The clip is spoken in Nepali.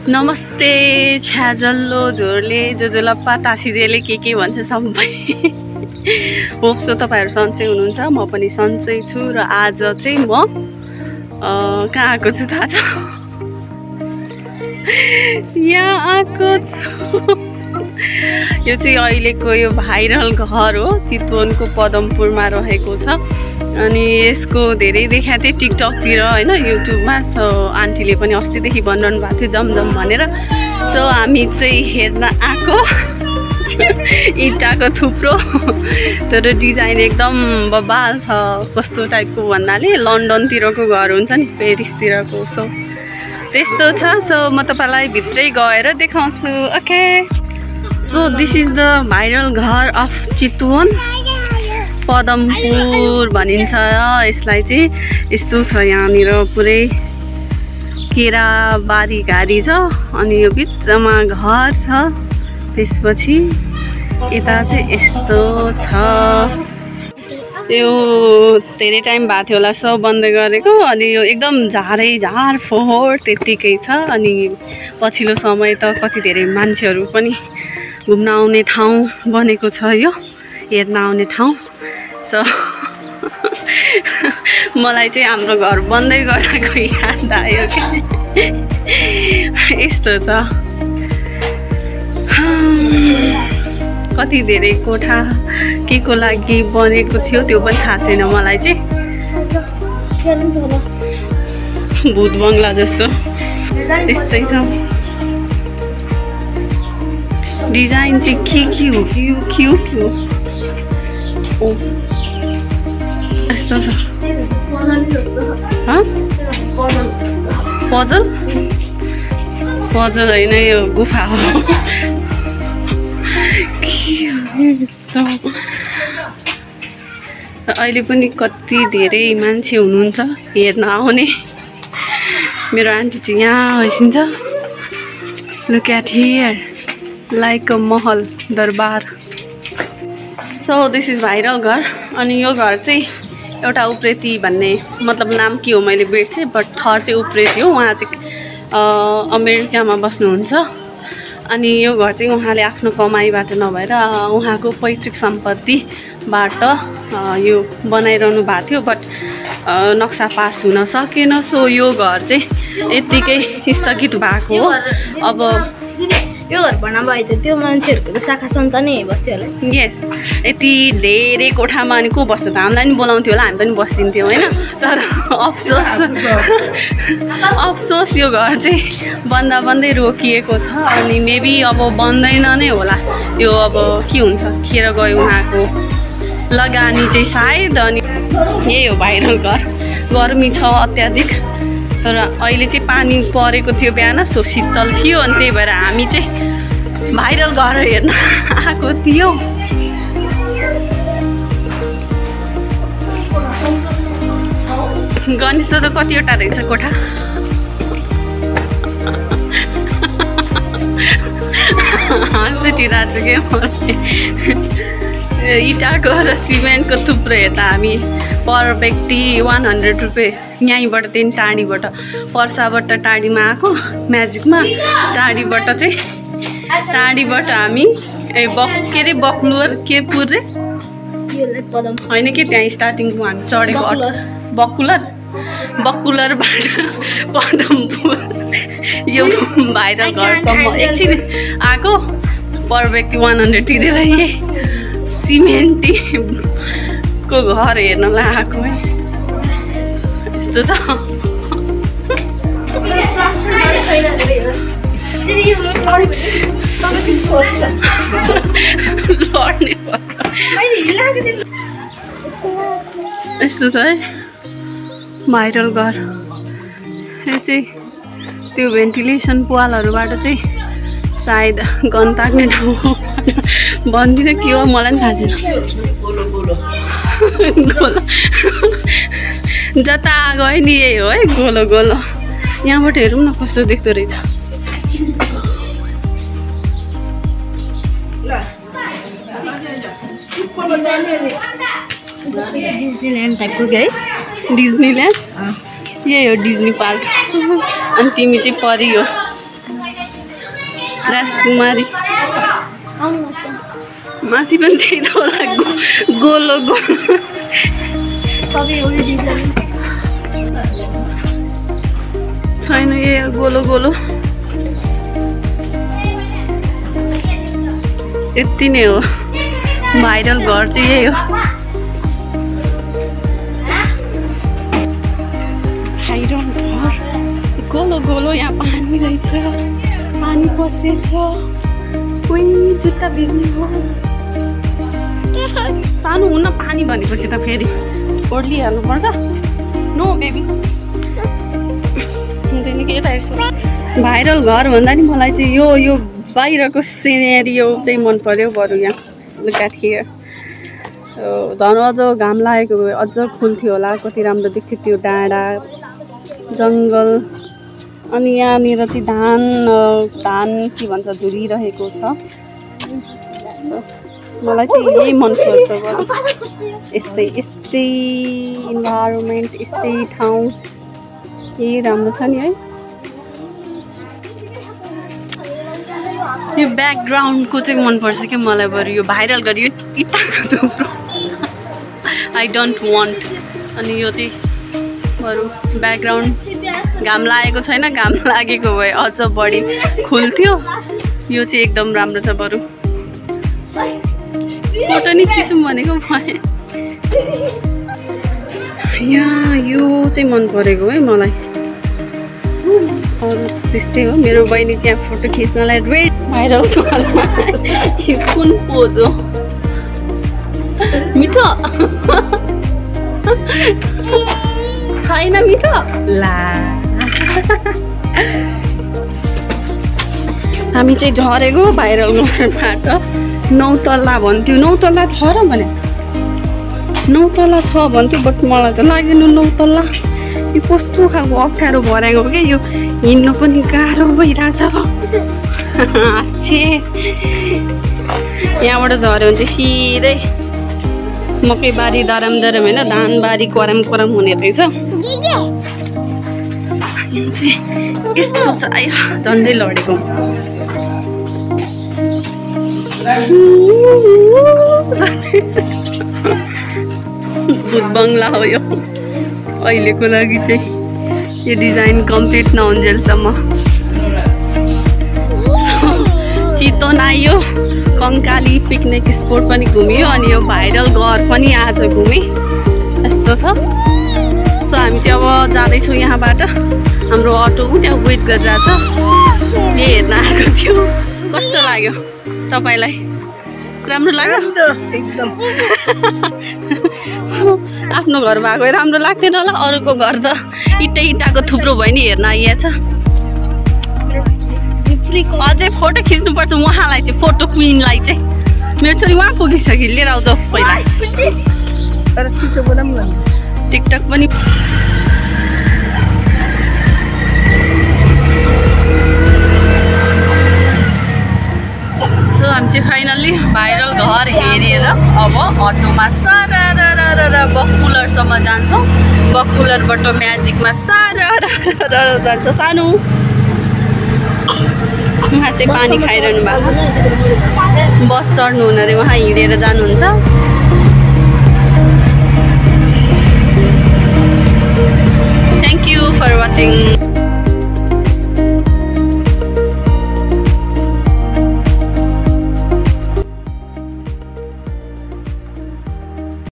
नमस्ते छ्याजल्लो झोरले जोजोलप्पा टाँसिदेले के भन्छ सबै होप सो तपाईँहरू सन्चै हुनुहुन्छ। म पनि सन्चै छु र आज चाहिँ म कहाँ आएको छु थाहा छ? यहाँ आएको छु। यो चाहिँ अहिलेको यो भाइरल घर हो, चितवनको पदमपुरमा रहेको छ। अनि यसको धेरै देखाएको थिएँ टिकटकतिर होइन, युट्युबमा। सो आन्टीले पनि अस्तिदेखि भनिरहनु भएको थियो जमजम भनेर। सो हामी चाहिँ हेर्न आएको। इँटाको थुप्रो तर डिजाइन एकदम बबाल छ। कस्तो टाइपको भन्नाले लन्डनतिरको घर हुन्छ नि, पेरिसतिरको। सो त्यस्तो छ। सो म तपाईँलाई भित्रै गएर देखाउँछु। Okay, so this is the viral घर अफ चितवन, पदमपुर भनिन्छ यसलाई चाहिँ। यस्तो छ, यहाँनिर पुरै केराबारी घारी छ अनि यो बिचमा घर छ। त्यसपछि यता चाहिँ यस्तो छ। यो धेरै टाइम भएको थियो होला सो बन्द गरेको। अनि यो एकदम झार फोहोर त्यत्तिकै छ। अनि पछिल्लो समय त कति धेरै मान्छेहरू पनि घुम्न आउने ठाउँ बनेको छ, यो हेर्न आउने ठाउँ। सो मलाई चाहिँ हाम्रो घर बन्दै गरेको याद आयो कि यस्तो छ। कति धेरै कोठा के को लागि बनेको थियो त्यो पनि थाहा छैन मलाई चाहिँ। भूत बङ्गला जस्तो त्यस्तै छ। डिजाइन चाहिँ के हो के हो ओ यस्तो छ। पजल होइन, यो गुफा हो। अहिले पनि कति धेरै मान्छे हुनुहुन्छ हेर्न आउने। मेरो आन्टी चाहिँ यहाँ हैसिन्छ। Look at here, like a महल दरबार। सो दिस इज भाइरल घर। अनि यो घर चाहिँ एउटा उप्रेती भन्ने, मतलब नाम के हो मैले बिर्सेँ, बट थर चाहिँ उप्रेती हो। उहाँ चाहिँ अमेरिकामा बस्नुहुन्छ। अनि यो घर चाहिँ उहाँले आफ्नो कमाइबाट नभएर उहाँको पैतृक सम्पत्तिबाट यो बनाइरहनु भएको थियो, बट नक्सा पास हुन सकेन। सो यो घर चाहिँ यत्तिकै स्थगित भएको हो। अब यो घर भन्न भयो त त्यो मान्छेहरूको त शाखा सन्तानै बस्थ्यो होला। यस, यति धेरै कोठामा अनि को बस्छ त? हामीलाई पनि बोलाउँथ्यो होला, हामी पनि बस्दिन्थ्यौँ होइन। तर अफसोस यो घर चाहिँ बन्दै रोकिएको छ। अनि मेबी अब बन्दैन नै होला। यो अब के हुन्छ, खेर गयो उहाँको लगानी चाहिँ सायद। अनि यही हो भाइरल घर। गर्मी छ अत्याधिक, तर अहिले चाहिँ पानी परेको थियो बिहान, सो शीतल थियो। अनि त्यही भएर हामी चाहिँ भाइरल घर हेर्न आएको थियो। गणेश त कतिवटा रहेछ कोठा? हाँसिरहेको छु क्या मलाई। इँटाको र सिमेन्टको थुप्रो हेर्दा हामी पर व्यक्ति 100 रुपियाँ यहीँबाट त्यही टाढीबाट, पर्साबाट टाढीमा आएको म्याजिकमा, टाढीबाट हामी के अरे बकुलर के पुर रे होइन कि त्यहाँ स्टार्टिङको हामी चढेको बकुलरबाट पदमपुर यो भाइरल घरसम्म एकछिन आएको। पर व्यक्ति 100 तिरेर यही सिमेन्टीको घर हेर्नलाई आएको है। यस्तो छ। यस्तो छ है भाइरल घर। यो चाहिँ त्यो भेन्टिलेसन पालहरूबाट चाहिँ सायद गन ताक्ने ठाउँ हो। भन्दिनँ के हो, मलाई पनि थाहा छैन। गोलो जता गयो नि यही हो है, गोलो। यहाँबाट हेरौँ न कस्तो देख्दो रहेछ। डिज्नील्यान्ड टाइपको के है? डिज्नील्यान्ड यही हो, डिज्नी पार्क। अनि तिमी चाहिँ परी हो। राजकुमारी माथि पनि त्यही त होला गोलो गोलो छैन ए गोलो गोलो यति नै हो भाइरल घर चाहिँ यही हो भाइरल घर गोलो गोलो यहाँ पानी रहेछ पानी पसेछ कोही जुत्ता भिज्ने हो सानो हुन पानी भनेपछि त फेरि ओर्लिहाल्नुपर्छ नो बेबी हुँदैन के यता हेर्छु भाइरल घर भन्दा नि मलाई चाहिँ यो बाहिरको सिनेरियो चाहिँ मन पर्यो बरु यहाँ लुक एट हियर झन् अझ घाम लागेको भए अझ खुल्थ्यो होला कति राम्रो देख्थ्यो त्यो डाँडा जङ्गल अनि यहाँनिर चाहिँ धान के भन्छ झुरिरहेको छ मलाई चाहिँ यही मनपर्छ यस्तै इन्भाइरोमेन्ट यस्तै ठाउँ यही राम्रो छ नि है यो ब्याकग्राउन्डको चाहिँ मनपर्छ क्या मलाई बरु यो भाइरल गरियो इट्टाको थुप्रो आई डोन्ट वान्ट अनि यो चाहिँ बरु ब्याकग्राउन्ड घाम लागेको छैन घाम लागेको भए अझ बढी खुल्थ्यो यो चाहिँ एकदम राम्रो छ बरु फोटो नि खिचौँ भनेको भए यहाँ यो चाहिँ मन परेको है मलाई अरू त्यस्तै हो मेरो बहिनी चाहिँ फोटो खिच्नलाई रेड भाइरल यो कुन पोज हो मिठो छैन मिठो ला हामी चाहिँ झरेको भाइरल घरबाट 9 तल्ला भन्थ्यो 9 तल्ला छ र भने 9 तल्ला छ भन्थ्यो बट मलाई त लागेन 9 तल्ला यो कस्तो खालको अप्ठ्यारो भराएको क्या यो हिँड्नु पनि गाह्रो भइरहेछ हाँस्छे यहाँबाट झऱ्यो भने चाहिँ सिधै मकै बारी दराम होइन धान बारी कराम हुने रहेछ यस्तो छ आयो झन्डै लडेको भूत बङ्गला हो यो अहिलेको लागि चाहिँ यो डिजाइन कम्प्लिट नहुन्जेलसम्म चितवन आयो कङ्काली पिकनिक स्पोट पनि घुमियो अनि यो भाइरल घर पनि आज घुमेँ यस्तो छ सो हामी चाहिँ अब जाँदैछौँ यहाँबाट हाम्रो अटो त्यहाँ वेट गरिरहेछ यही हेर्न आएको थियो कस्तो लाग्यो तपाईँलाई राम्रो लाग्यो एकदम आफ्नो घर भएको राम्रो लाग्थेन होला अरूको घर त इट्टाको थुप्रो भयो नि हेर्न आइएछ अझै फोटो खिच्नुपर्छ उहाँलाई चाहिँ फोटो क्विनलाई चाहिँ मेरो छोरी उहाँ पुगिसक्यो लिएर आउँछ पहिला टिकटक पनि सो हामी चाहिँ फाइनल्ली भाइरल घर हेरेर अब अटोमा सारा बकुलरसम्म जान्छौँ बकुलरबाट म्याजिकमा सारा जान्छ सानो उहाँ चाहिँ पानी खाइरहनु भएको बस चढ्नु हुन अरे उहाँ हिँडेर जानुहुन्छ थ्याङ्क यू फर वाचिङ